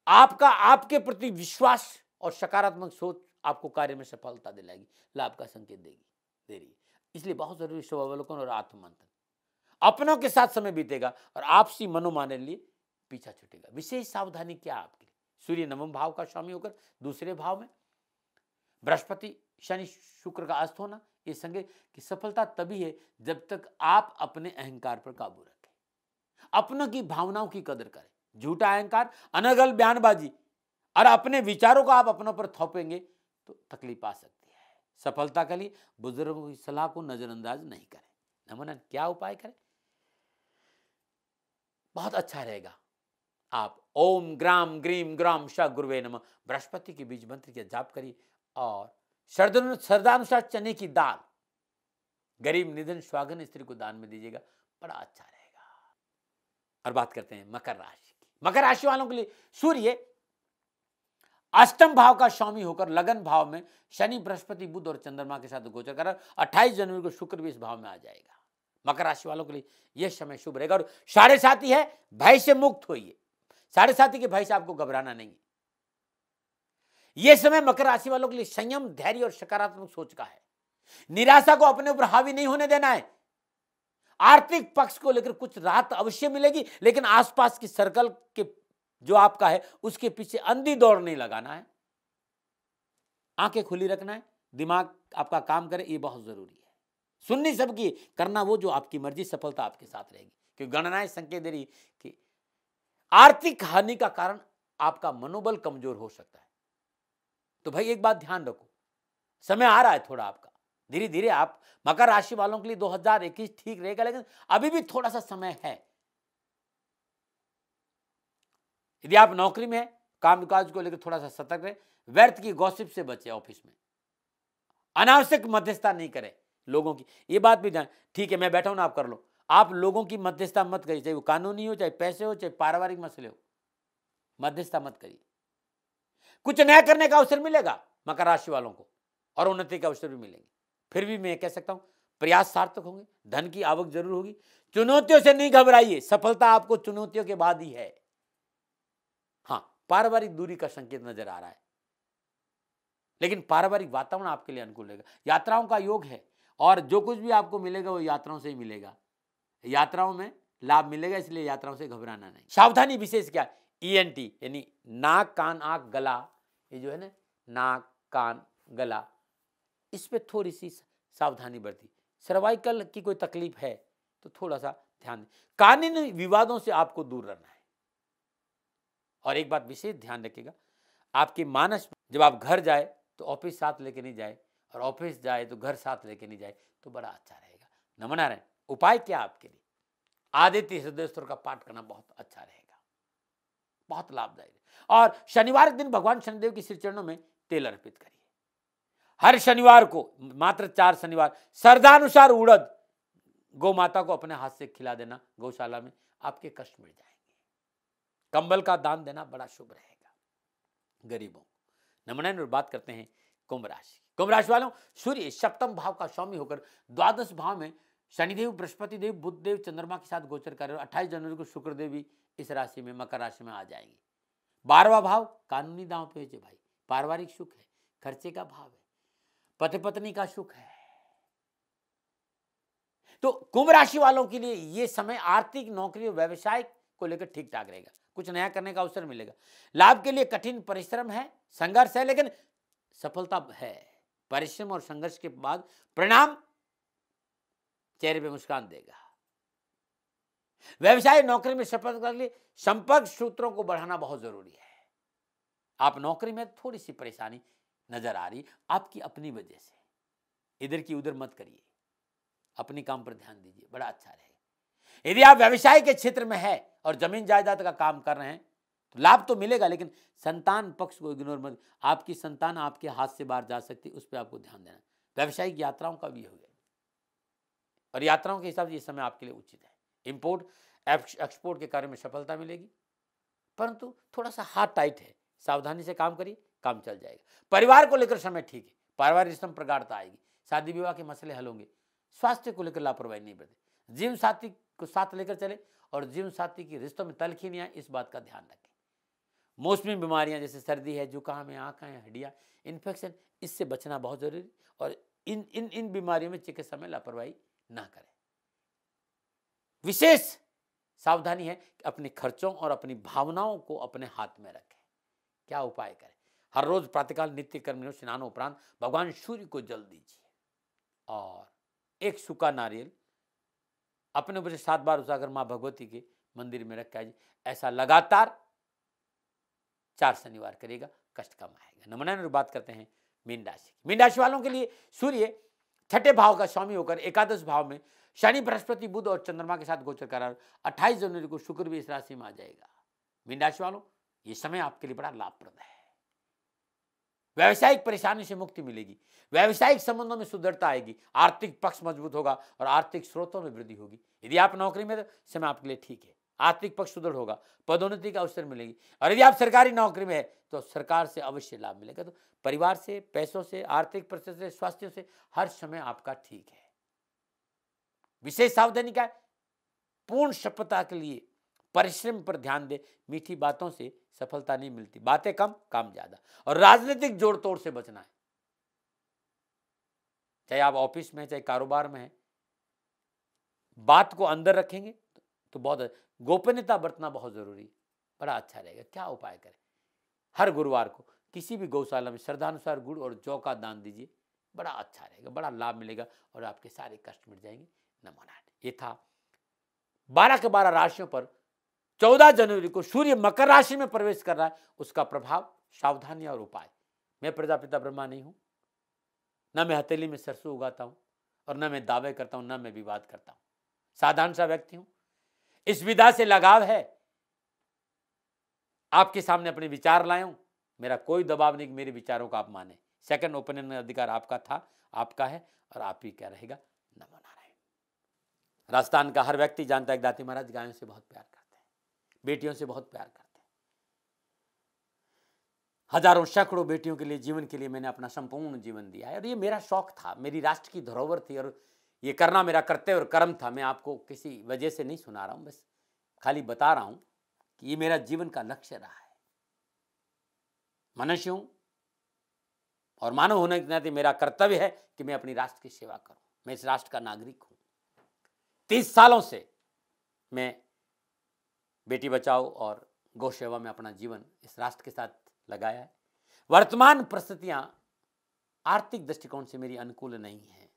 आपका आपके प्रति विश्वास और सकारात्मक सोच आपको कार्य में सफलता दिलाएगी, लाभ का संकेत दे रही है। इसलिए बहुत जरूरी स्वावलोकन और आत्ममंथन। अपनों के साथ समय बीतेगा और आपसी मनोमाने लिए पीछा छूटेगा। विशेष सावधानी क्या आपके लिए? सूर्य नवम भाव का स्वामी होकर दूसरे भाव में, बृहस्पति, शनि, शुक्र का अस्त होना, ये संकेत कि सफलता तभी है जब तक आप अपने अहंकार पर काबू रखें, अपनों की भावनाओं की कदर करें। झूठा अहंकार, अनगल बयानबाजी और अपने विचारों को आप अपनों पर थोपेंगे तो तकलीफ आ सकती है। सफलता के लिए बुजुर्गों की सलाह को नजरअंदाज नहीं करें। नमन। क्या उपाय करें? बहुत अच्छा रहेगा, आप ओम ग्राम ग्रीम ग्राम श गुरुवे नमः बृहस्पति के बीज मंत्र के जाप करिए और श्रद्धानुसार चने की दाल गरीब, निधन, स्वागन स्त्री को दान में दीजिएगा, बड़ा अच्छा रहेगा। और बात करते हैं मकर राशि की। मकर राशि वालों के लिए सूर्य अष्टम भाव का स्वामी होकर लगन भाव में शनि, बृहस्पति, बुध और चंद्रमा के साथ गोचर कर 28 जनवरी को शुक्र भी इस भाव में आ जाएगा। मकर राशि वालों के लिए यह समय शुभ रहेगा और साढ़े साथी है, भय से मुक्त होइए। साढ़े साथी के भय से आपको घबराना नहीं है। यह समय मकर राशि वालों के लिए संयम, धैर्य और सकारात्मक सोच का है। निराशा को अपने ऊपर हावी नहीं होने देना है। आर्थिक पक्ष को लेकर कुछ राहत अवश्य मिलेगी, लेकिन आसपास की सर्कल के जो आपका है उसके पीछे अंधी दौड़ नहीं लगाना है। आंखें खुली रखना है, दिमाग आपका काम करे, ये बहुत जरूरी है। सुननी सबकी, करना वो जो आपकी मर्जी, सफलता आपके साथ रहेगी। क्योंकि गणनाएं संकेत दे रही कि आर्थिक हानि का कारण आपका मनोबल कमजोर हो सकता है। तो भाई एक बात ध्यान रखो, समय आ रहा है थोड़ा आपका, धीरे धीरे आप मकर राशि वालों के लिए 2021 ठीक रहेगा, लेकिन अभी भी थोड़ा सा समय है। यदि आप नौकरी में हैं, कामकाज को लेकर थोड़ा सा सतर्क रहे, व्यर्थ की गॉसिप से बचे, ऑफिस में अनावश्यक मध्यस्थता नहीं करें लोगों की। ये बात भी जान, ठीक है मैं बैठा हूं ना, आप कर लो, आप लोगों की मध्यस्थता मत करिए, चाहे वो कानूनी हो, चाहे पैसे हो, चाहे पारिवारिक मसले हो, मध्यस्थता मत करिए। कुछ नया करने का अवसर मिलेगा मकर राशि वालों को और उन्नति के अवसर भी मिलेंगे। फिर भी मैं कह सकता हूं प्रयास सार्थक होंगे, धन की आवक जरूर होगी। चुनौतियों से नहीं घबराइए, सफलता आपको चुनौतियों के बाद ही है। हाँ, पारिवारिक दूरी का संकेत नजर आ रहा है, लेकिन पारिवारिक वातावरण आपके लिए अनुकूल रहेगा। यात्राओं का योग है और जो कुछ भी आपको मिलेगा वो यात्राओं से ही मिलेगा। यात्राओं में लाभ मिलेगा, इसलिए यात्राओं से घबराना नहीं। सावधानी विशेष क्या? ENT यानी नाक, कान, आंख, गला, ये जो है ना नाक, कान, गला, इस पे थोड़ी सी सावधानी बरती। सर्वाइकल की कोई तकलीफ है तो थोड़ा सा ध्यान दें। कानूनी विवादों से आपको दूर रहना है। और एक बात विशेष ध्यान रखिएगा, आपके मानस जब आप घर जाए तो ऑफिस साथ लेके नहीं जाए, और ऑफिस जाए तो घर साथ लेके नहीं जाए, तो बड़ा अच्छा रहेगा। नमन नारायण। उपाय क्या आपके लिए? आदित्य हृदय स्तोत्र का पाठ करना बहुत अच्छा रहेगा, बहुत लाभदायक। और शनिवार के दिन भगवान शनिदेव की श्री चरणों में तेल अर्पित करिए। हर शनिवार को, मात्र 4 शनिवार, श्रद्धानुसार उड़द गौ माता को अपने हाथ से खिला देना गौशाला में, आपके कष्ट मिट जाएंगे। कंबल का दान देना बड़ा शुभ रहेगा गरीबों। नमन। और बात करते हैं कुंभ राशि। कुंभ राशि वालों, सूर्य सप्तम भाव का स्वामी होकर द्वादश भाव में शनिदेव, बृहस्पति देव, बुध देव, चंद्रमा के साथ गोचर कर रहे। 28 जनवरी को शुक्र देव भी इस राशि में, मकर राशि में आ जाएंगे। 12वां भाव कानूनी दांव पे है भाई, पारिवारिक सुख है, खर्चे का भाव है, पति पत्नी का सुख है। तो कुंभ राशि वालों के लिए ये समय आर्थिक, नौकरी और व्यवसाय को लेकर ठीक ठाक रहेगा। कुछ नया करने का अवसर मिलेगा। लाभ के लिए कठिन परिश्रम है, संघर्ष है, लेकिन सफलता है। परिश्रम और संघर्ष के बाद परिणाम चेहरे पे मुस्कान देगा। व्यवसाय, नौकरी में सफलता के लिए संपर्क सूत्रों को बढ़ाना बहुत जरूरी है। आप नौकरी में थोड़ी सी परेशानी नजर आ रही, आपकी अपनी वजह से। इधर की उधर मत करिए, अपने काम पर ध्यान दीजिए, बड़ा अच्छा रहेगा। यदि आप व्यवसाय के क्षेत्र में है और जमीन जायदाद का काम कर रहे हैं तो लाभ तो मिलेगा, लेकिन संतान पक्ष को इग्नोर मत। आपकी संतान आपके हाथ से बाहर जा सकती, उस पर आपको ध्यान देना। व्यवसायिक यात्राओं का भी हो गया, और यात्राओं के हिसाब से ये समय आपके लिए उचित है। इंपोर्ट एक्सपोर्ट के कार्य में सफलता मिलेगी, परंतु थोड़ा सा हाथ टाइट है, सावधानी से काम करिए, काम चल जाएगा। परिवार को लेकर समय ठीक है, पारिवारिक रिश्तों में प्रगाढ़ता आएगी, शादी विवाह के मसले हल होंगे। स्वास्थ्य को लेकर लापरवाही नहीं बरतें, जीवन साथी को साथ लेकर चले, और जीवन साथी की रिश्तों में तलखी नहीं आए, इस बात का ध्यान रखें। मौसमी बीमारियां जैसे सर्दी है, जुकाम है, आंखें हैं, हड्डियां, इन्फेक्शन, इससे बचना बहुत जरूरी। और इन बीमारियों में चिकित्सा में लापरवाही ना करें। विशेष सावधानी है कि अपने खर्चों और अपनी भावनाओं को अपने हाथ में रखें। क्या उपाय करें? हर रोज प्रातःकाल नित्य कर्म स्नान उपरांत भगवान सूर्य को जल दीजिए, और एक सूखा नारियल अपने ऊपर से 7 बार उठाकर मां भगवती के मंदिर में रखा है। ऐसा लगातार 4 शनिवार करेगा, कष्ट कम आएगा। नमन। बात करते हैं मीन राशि। मीन राशि वालों के लिए सूर्य छठे भाव का स्वामी होकर एकादश भाव में शनि, बृहस्पति, बुध और चंद्रमा के साथ गोचर कर रहा है। 28 जनवरी को शुक्र भी इस राशि में आ जाएगा। मीन राशि वालों, ये समय आपके लिए बड़ा लाभप्रद है। व्यावसायिक परेशानी से मुक्ति मिलेगी, व्यावसायिक संबंधों में सुदृढ़ता आएगी, आर्थिक पक्ष मजबूत होगा और आर्थिक स्रोतों में वृद्धि होगी। यदि आप नौकरी में, तो समय आपके लिए ठीक है, आर्थिक पक्ष सुदृढ़ होगा, पदोन्नति का अवसर मिलेगी। और यदि आप सरकारी नौकरी में है तो सरकार से अवश्य लाभ मिलेगा। तो परिवार से, पैसों से, आर्थिक परिस्थिति से, स्वास्थ्य से हर समय आपका ठीक है। विशेष सावधानी क्या है? पूर्ण सफलता के लिए परिश्रम पर ध्यान दे। मीठी बातों से सफलता नहीं मिलती, बातें कम, काम ज्यादा। और राजनीतिक जोड़ तोड़ से बचना है, चाहे आप ऑफिस में है, चाहे कारोबार में है। बात को अंदर रखेंगे तो बहुत, गोपनीयता बरतना बहुत जरूरी है, बड़ा अच्छा रहेगा। क्या उपाय करें? हर गुरुवार को किसी भी गौशाला में श्रद्धानुसार गुड़ और जौ का दान दीजिए, बड़ा अच्छा रहेगा, बड़ा लाभ मिलेगा और आपके सारे कष्ट मिट जाएंगे। नमो नारायण। ये था 12 के 12 राशियों पर 14 जनवरी को सूर्य मकर राशि में प्रवेश कर रहा है, उसका प्रभाव, सावधानी और उपाय। मैं प्रजापिता ब्रह्मा नहीं हूं, न मैं हथेली में सरसों उगाता हूं, और न मैं दावे करता हूं, न मैं विवाद करता हूं। साधारण सा व्यक्ति हूं। इस विधा से लगाव है, आपके सामने अपने विचार लाया हूं। मेरा कोई दबाव नहीं कि मेरे विचारों का आप माने। सेकंड ओपिनियन अधिकार आपका था, आपका है, और आप ही क्या रहेगा। नमो नारायण। राजस्थान का हर व्यक्ति जानता है कि दाती महाराज गायों से बहुत प्यार करते हैं, बेटियों से बहुत प्यार करते हैं। हजारों सैकड़ों बेटियों के लिए, जीवन के लिए मैंने अपना संपूर्ण जीवन दिया है, और ये मेरा शौक था, मेरी राष्ट्र की धरोहर थी, और ये करना मेरा कर्तव्य और कर्म था। मैं आपको किसी वजह से नहीं सुना रहा हूं, बस खाली बता रहा हूं कि ये मेरा जीवन का लक्ष्य रहा है। मनुष्य हूं और मानव होने के नाते मेरा कर्तव्य है कि मैं अपनी राष्ट्र की सेवा करूं। मैं इस राष्ट्र का नागरिक हूं। 30 सालों से मैं बेटी बचाओ और गौ सेवा में अपना जीवन इस राष्ट्र के साथ लगाया है। वर्तमान परिस्थितियां आर्थिक दृष्टिकोण से मेरी अनुकूल नहीं है,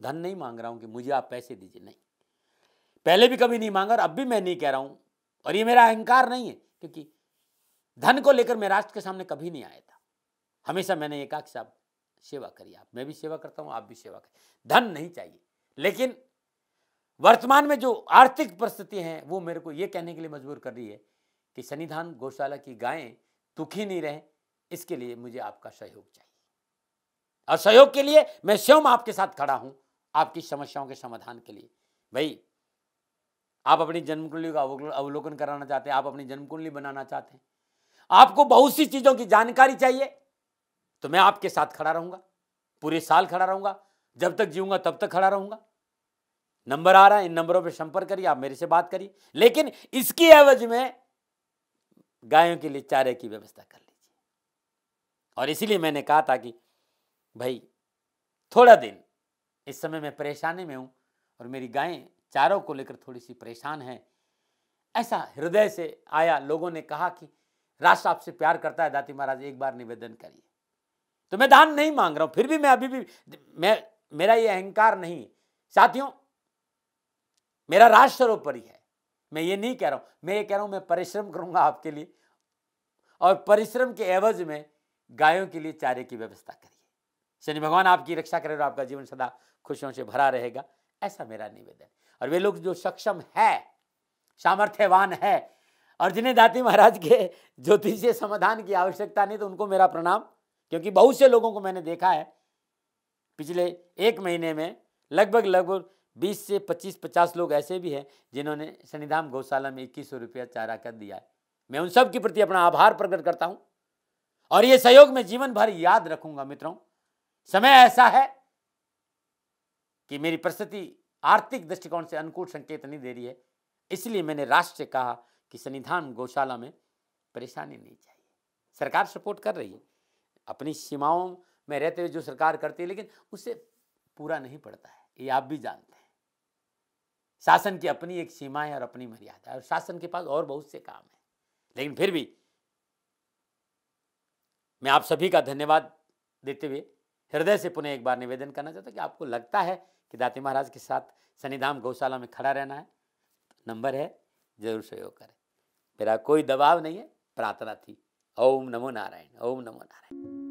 धन नहीं मांग रहा हूं कि मुझे आप पैसे दीजिए, नहीं, पहले भी कभी नहीं मांगा और अब भी मैं नहीं कह रहा हूं, और ये मेरा अहंकार नहीं है, क्योंकि धन को लेकर मैं राष्ट्र के सामने कभी नहीं आया था। हमेशा मैंने ये कहा कि साहब सेवा करिए, आप, मैं भी सेवा करता हूं, आप भी सेवा करिए, धन नहीं चाहिए। लेकिन वर्तमान में जो आर्थिक परिस्थिति है वो मेरे को ये कहने के लिए मजबूर कर रही है कि सन्निधान गौशाला की गायें दुखी नहीं रहे, इसके लिए मुझे आपका सहयोग चाहिए, और सहयोग के लिए मैं स्वयं आपके साथ खड़ा हूं, आपकी समस्याओं के समाधान के लिए। भाई, आप अपनी जन्म कुंडली का अवलोकन कराना चाहते हैं, आप अपनी जन्म कुंडली बनाना चाहते हैं, आपको बहुत सी चीजों की जानकारी चाहिए, तो मैं आपके साथ खड़ा रहूंगा, पूरे साल खड़ा रहूंगा, जब तक जीऊंगा तब तक खड़ा रहूंगा। नंबर आ रहा है, इन नंबरों पे संपर्क करिए, आप मेरे से बात करिए, लेकिन इसकी एवज में गायों के लिए चारे की व्यवस्था कर लीजिए। और इसीलिए मैंने कहा था कि भाई थोड़ा दिन, इस समय मैं परेशानी में हूं और मेरी गायें चारों को लेकर थोड़ी सी परेशान हैं, ऐसा हृदय से आया। लोगों ने कहा कि राष्ट्र आपसे प्यार करता है दाती महाराज, एक बार निवेदन करिए। तो मैं दान नहीं मांग रहा हूं, फिर भी मैं अभी भी, मेरा ये अहंकार नहीं है साथियों, मेरा राष्ट्र सर्वोपरि है। मैं ये नहीं कह रहा हूं, मैं ये कह रहा हूं मैं परिश्रम करूंगा आपके लिए, और परिश्रम के एवज में गायों के लिए चारे की व्यवस्था करिए। शनि भगवान आपकी रक्षा करे और आपका जीवन सदा खुशियों से भरा रहेगा, ऐसा मेरा निवेदन। और वे लोग जो सक्षम है, सामर्थ्यवान है, और जिन्हें दाती महाराज के ज्योतिषीय समाधान की आवश्यकता नहीं, तो उनको मेरा प्रणाम, क्योंकि बहुत से लोगों को मैंने देखा है पिछले एक महीने में, लगभग 20 से 25-50 लोग ऐसे भी हैं जिन्होंने सन्निधान गौशाला में 2100 रुपया चारा कर दिया है। मैं उन सब के प्रति अपना आभार प्रकट करता हूं, और ये सहयोग मैं जीवन भर याद रखूंगा। मित्रों, समय ऐसा है कि मेरी परिस्थिति आर्थिक दृष्टिकोण से अनुकूल संकेत नहीं दे रही है, इसलिए मैंने राष्ट्र से कहा कि सन्निधान गौशाला में परेशानी नहीं चाहिए। सरकार सपोर्ट कर रही है, अपनी सीमाओं में रहते हुए जो सरकार करती है, लेकिन उससे पूरा नहीं पड़ता है, ये आप भी जानते हैं। शासन की अपनी एक सीमा है और अपनी मर्यादा है, और शासन के पास और बहुत से काम है। लेकिन फिर भी मैं आप सभी का धन्यवाद देते हुए हृदय से पुनः एक बार निवेदन करना चाहता हूं कि आपको लगता है कि दाती महाराज के साथ सन्निधान गौशाला में खड़ा रहना है, नंबर है, जरूर सहयोग करें। मेरा कोई दबाव नहीं है, प्रार्थना थी। ओम नमो नारायण, ओम नमो नारायण।